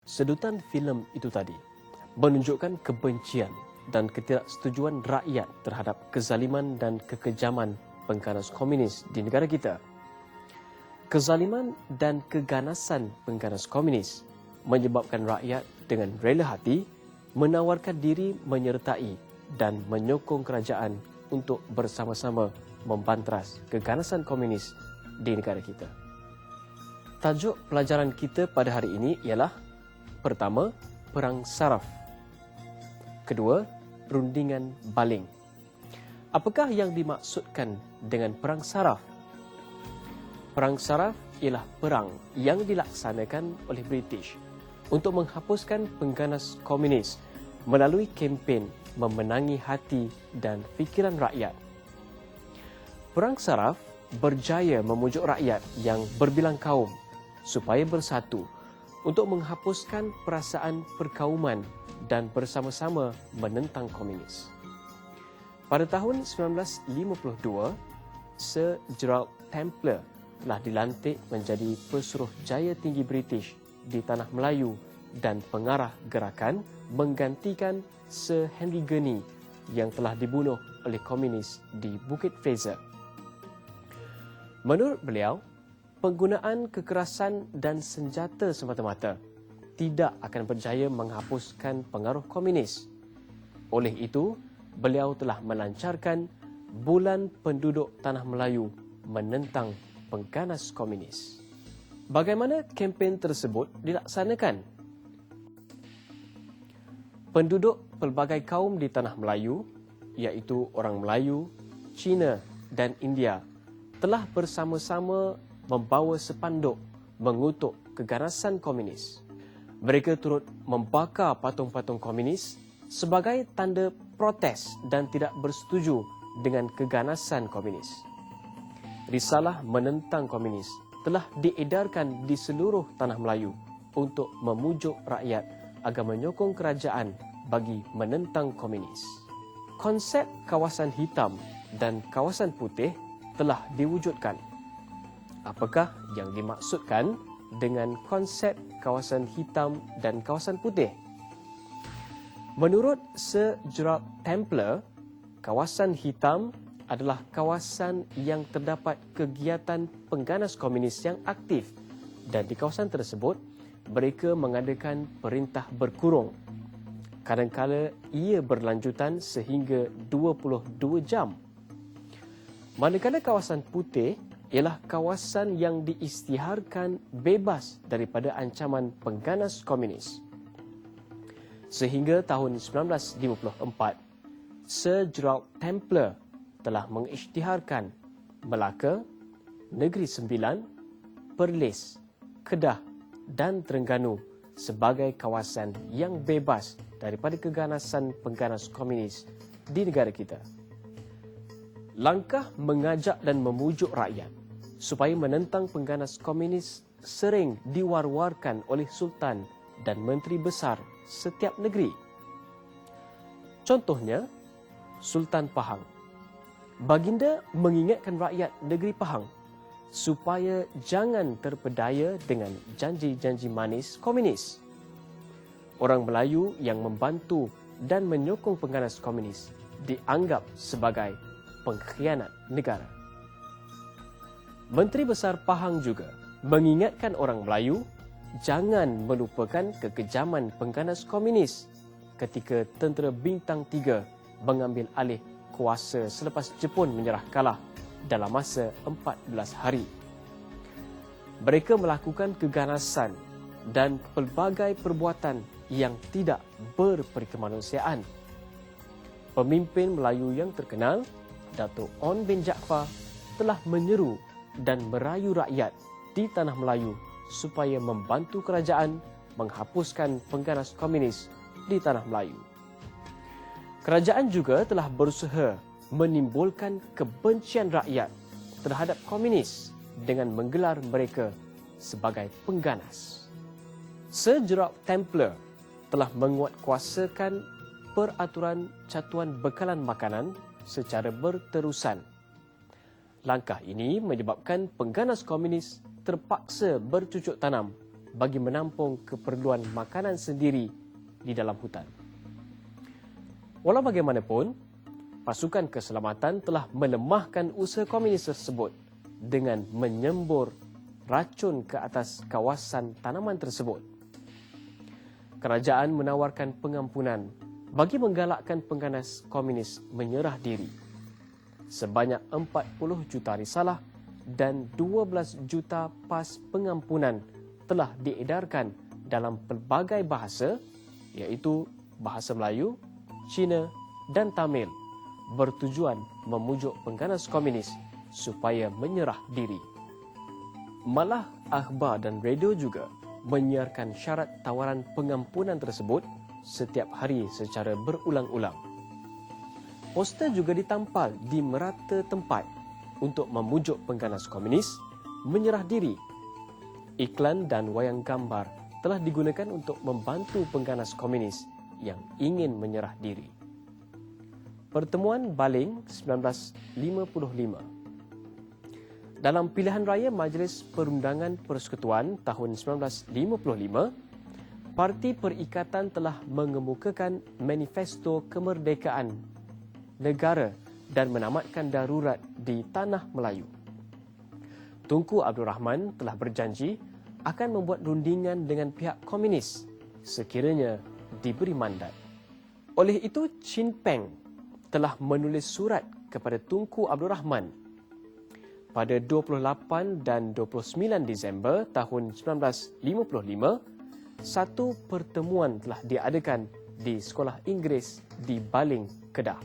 Sedutan filem itu tadi menunjukkan kebencian dan ketidaksetujuan rakyat terhadap kezaliman dan kekejaman pengganas komunis di negara kita. Kezaliman dan keganasan pengganas komunis menyebabkan rakyat dengan rela hati menawarkan diri menyertai dan menyokong kerajaan untuk bersama-sama membantras keganasan komunis di negara kita. Tajuk pelajaran kita pada hari ini ialah: pertama, perang saraf. Kedua, rundingan baling. Apakah yang dimaksudkan dengan perang saraf? Perang saraf ialah perang yang dilaksanakan oleh British untuk menghapuskan pengganas komunis melalui kempen memenangi hati dan fikiran rakyat. Perang saraf berjaya memujuk rakyat yang berbilang kaum supaya bersatu untuk menghapuskan perasaan perkauman dan bersama-sama menentang komunis. Pada tahun 1952, Sir Gerald Templer telah dilantik menjadi pesuruh jaya tinggi British di Tanah Melayu dan pengarah gerakan menggantikan Sir Henry Gurney yang telah dibunuh oleh komunis di Bukit Fraser. Menurut beliau, penggunaan kekerasan dan senjata semata-mata tidak akan berjaya menghapuskan pengaruh komunis. Oleh itu, beliau telah melancarkan Bulan Penduduk Tanah Melayu menentang pengganas komunis. Bagaimana kempen tersebut dilaksanakan? Penduduk pelbagai kaum di Tanah Melayu, iaitu orang Melayu, Cina dan India, telah bersama-sama membawa sepanduk mengutuk keganasan komunis. Mereka turut membakar patung-patung komunis sebagai tanda protes dan tidak bersetuju dengan keganasan komunis. Risalah menentang komunis telah diedarkan di seluruh Tanah Melayu untuk memujuk rakyat agar menyokong kerajaan bagi menentang komunis. Konsep kawasan hitam dan kawasan putih telah diwujudkan. Apakah yang dimaksudkan dengan konsep kawasan hitam dan kawasan putih? Menurut Sir Gerald Templer, kawasan hitam adalah kawasan yang terdapat kegiatan pengganas komunis yang aktif dan di kawasan tersebut mereka mengadakan perintah berkurung. Kadang-kala ia berlanjutan sehingga 22 jam. Manakala kawasan putih ialah kawasan yang diisytiharkan bebas daripada ancaman pengganas komunis. Sehingga tahun 1954, Sir Gerald Templer telah mengisytiharkan Melaka, Negeri Sembilan, Perlis, Kedah dan Terengganu sebagai kawasan yang bebas daripada keganasan pengganas komunis di negara kita. Langkah mengajak dan memujuk rakyat supaya menentang pengganas komunis sering diwar-warkan oleh Sultan dan Menteri Besar setiap negeri. Contohnya, Sultan Pahang. Baginda mengingatkan rakyat negeri Pahang supaya jangan terpedaya dengan janji-janji manis komunis. Orang Melayu yang membantu dan menyokong pengganas komunis dianggap sebagai pengkhianat negara. Menteri Besar Pahang juga mengingatkan orang Melayu jangan melupakan kekejaman pengganas komunis ketika tentera Bintang 3 mengambil alih kuasa selepas Jepun menyerah kalah dalam masa 14 hari. Mereka melakukan keganasan dan pelbagai perbuatan yang tidak berperkemanusiaan. Pemimpin Melayu yang terkenal, Datuk On bin Jaafar, telah menyeru dan merayu rakyat di Tanah Melayu supaya membantu kerajaan menghapuskan pengganas komunis di Tanah Melayu. Kerajaan juga telah berusaha menimbulkan kebencian rakyat terhadap komunis dengan menggelar mereka sebagai pengganas. Sir Gerald Templer telah menguatkuasakan peraturan catuan bekalan makanan secara berterusan. Langkah ini menyebabkan pengganas komunis terpaksa bercucuk tanam bagi menampung keperluan makanan sendiri di dalam hutan. Walau bagaimanapun, pasukan keselamatan telah melemahkan usaha komunis tersebut dengan menyembur racun ke atas kawasan tanaman tersebut. Kerajaan menawarkan pengampunan bagi menggalakkan pengganas komunis menyerah diri. Sebanyak 40 juta risalah dan 12 juta pas pengampunan telah diedarkan dalam pelbagai bahasa, iaitu bahasa Melayu, Cina dan Tamil, bertujuan memujuk pengganas komunis supaya menyerah diri. Malah akhbar dan radio juga menyiarkan syarat tawaran pengampunan tersebut setiap hari secara berulang-ulang. Poster juga ditampal di merata tempat untuk memujuk pengganas komunis menyerah diri. Iklan dan wayang gambar telah digunakan untuk membantu pengganas komunis yang ingin menyerah diri. Pertemuan Baling 1955. Dalam pilihan raya Majlis Perundangan Persekutuan tahun 1955, Parti Perikatan telah mengemukakan manifesto kemerdekaan negara dan menamatkan darurat di Tanah Melayu. Tunku Abdul Rahman telah berjanji akan membuat rundingan dengan pihak komunis sekiranya diberi mandat. Oleh itu, Chin Peng telah menulis surat kepada Tunku Abdul Rahman. Pada 28 dan 29 Disember tahun 1955, satu pertemuan telah diadakan di Sekolah Inggeris di Baling, Kedah.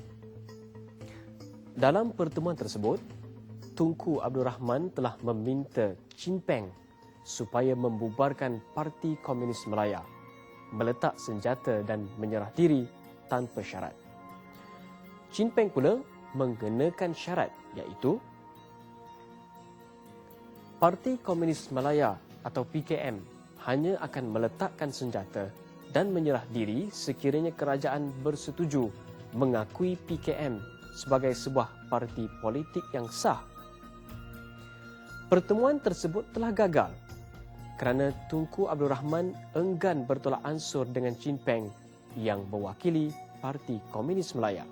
Dalam pertemuan tersebut, Tunku Abdul Rahman telah meminta Chin Peng supaya membubarkan Parti Komunis Malaya, meletak senjata dan menyerah diri tanpa syarat. Chin Peng pula mengenakan syarat, iaitu Parti Komunis Malaya atau PKM hanya akan meletakkan senjata dan menyerah diri sekiranya kerajaan bersetuju mengakui PKM sebagai sebuah parti politik yang sah. Pertemuan tersebut telah gagal kerana Tunku Abdul Rahman enggan bertolak ansur dengan Chin Peng yang mewakili Parti Komunis Malaya.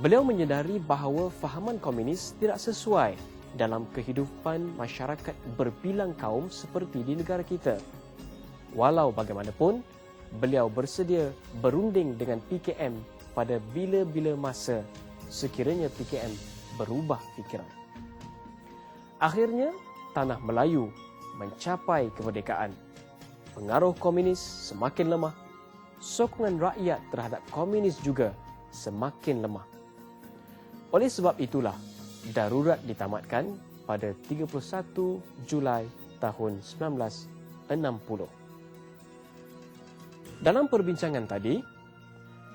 Beliau menyedari bahawa fahaman komunis tidak sesuai dalam kehidupan masyarakat berbilang kaum seperti di negara kita. Walau bagaimanapun, beliau bersedia berunding dengan PKM pada bila-bila masa sekiranya PKM berubah fikiran. Akhirnya, Tanah Melayu mencapai kemerdekaan. Pengaruh komunis semakin lemah, sokongan rakyat terhadap komunis juga semakin lemah. Oleh sebab itulah, darurat ditamatkan pada 31 Julai tahun 1960. Dalam perbincangan tadi,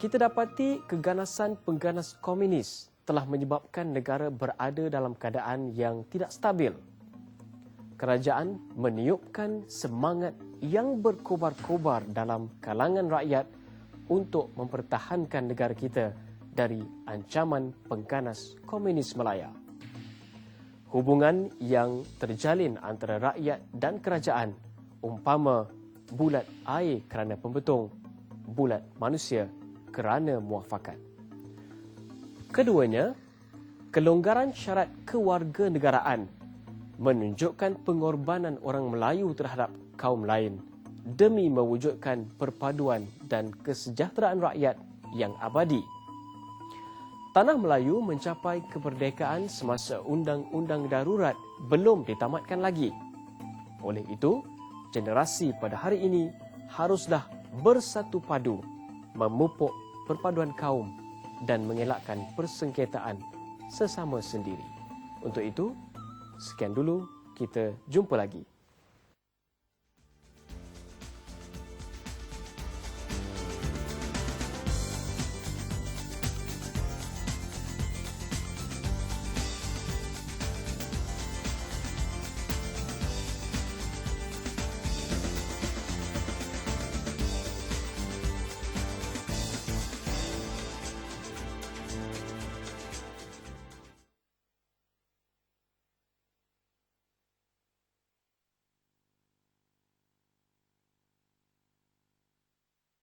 kita dapati keganasan pengganas komunis telah menyebabkan negara berada dalam keadaan yang tidak stabil. Kerajaan meniupkan semangat yang berkobar-kobar dalam kalangan rakyat untuk mempertahankan negara kita dari ancaman pengganas komunis Malaya. Hubungan yang terjalin antara rakyat dan kerajaan umpama bulat air kerana pembetung, bulat manusia kerana muafakat. Keduanya, kelonggaran syarat kewarganegaraan menunjukkan pengorbanan orang Melayu terhadap kaum lain demi mewujudkan perpaduan dan kesejahteraan rakyat yang abadi. Tanah Melayu mencapai kemerdekaan semasa undang-undang darurat belum ditamatkan lagi. Oleh itu, generasi pada hari ini haruslah bersatu padu memupuk perpaduan kaum dan mengelakkan persengketaan sesama sendiri. Untuk itu, sekian dulu, kita jumpa lagi.